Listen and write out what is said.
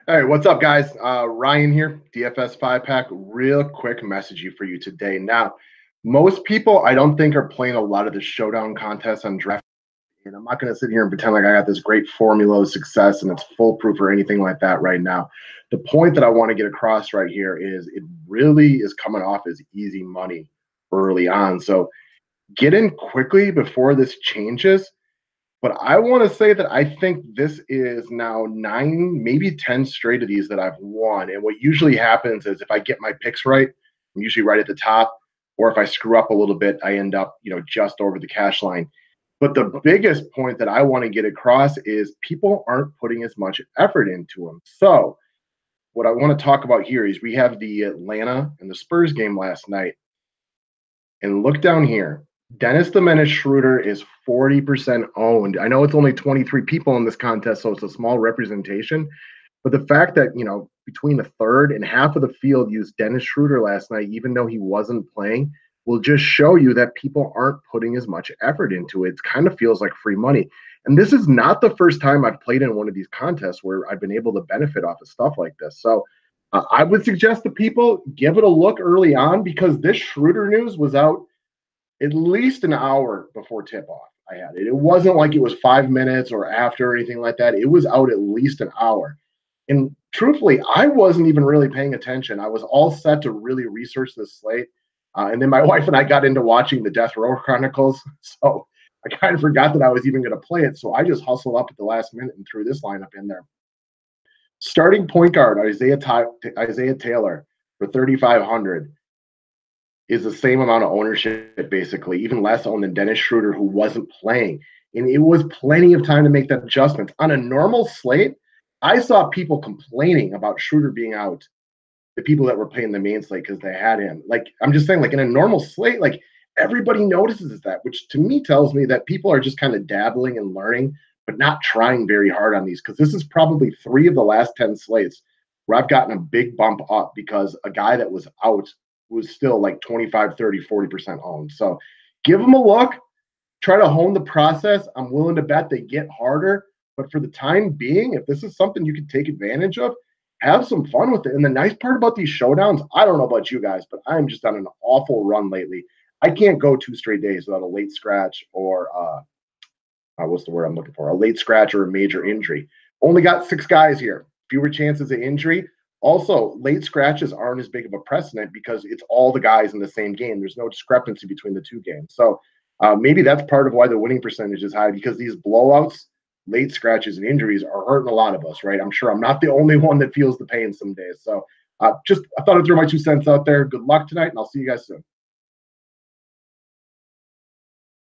Hey, what's up, guys? Ryan here, DFS 5 pack. Real quick message for you today. Now, most people I don't think are playing a lot of the Showdown contests on Draft. And I'm not going to sit here and pretend like I got this great formula of success and it's foolproof or anything like that right now. The point that I want to get across right here is it really is coming off as easy money early on. So get in quickly before this changes. But I want to say that I think this is now 9, maybe 10 straight of these that I've won. And what usually happens is if I get my picks right, I'm usually right at the top. Or if I screw up a little bit, I end up, just over the cash line. But the biggest point that I want to get across is people aren't putting as much effort into them. So what I want to talk about here is we have the Atlanta and the Spurs game last night. And look down here. Dennis the Menace Schroeder is 40% owned. I know it's only 23 people in this contest, so it's a small representation. But the fact that, between a third and half of the field used Dennis Schroeder last night, even though he wasn't playing, will just show you that people aren't putting as much effort into it. It kind of feels like free money. And this is not the first time I've played in one of these contests where I've been able to benefit off of stuff like this. So I would suggest to people give it a look early on because this Schroeder news was out at least an hour before tip off. I had it. It wasn't like it was 5 minutes or after or anything like that. It was out at least an hour. And truthfully, I wasn't even really paying attention. I was all set to really research this slate. And then my wife and I got into watching the Death Row Chronicles. So I kind of forgot that I was even going to play it. So I just hustled up at the last minute and threw this lineup in there. Starting point guard, Isaiah Taylor for 3,500 is the same amount of ownership, basically, even less owned than Dennis Schroeder, who wasn't playing. And it was plenty of time to make that adjustment. On a normal slate, I saw people complaining about Schroeder being out, the people that were playing the main slate because they had him. Like, I'm just saying, like, in a normal slate, like, everybody notices that, which to me tells me that people are just kind of dabbling and learning, but not trying very hard on these, because this is probably 3 of the last 10 slates where I've gotten a big bump up because a guy that was out was still like 25, 30, 40% owned. So give them a look, try to hone the process. I'm willing to bet they get harder, but for the time being, if this is something you can take advantage of, have some fun with it. And the nice part about these showdowns, I don't know about you guys, but I'm just on an awful run lately. I can't go 2 straight days without a late scratch or what's the word I'm looking for? A late scratch or a major injury. Only got 6 guys here. Fewer chances of injury. Also, late scratches aren't as big of a precedent because it's all the guys in the same game. There's no discrepancy between the 2 games. So maybe that's part of why the winning percentage is high, because these blowouts, late scratches, and injuries are hurting a lot of us, right? I'm sure I'm not the only one that feels the pain some days. So I thought I'd throw my 2 cents out there. Good luck tonight, and I'll see you guys soon.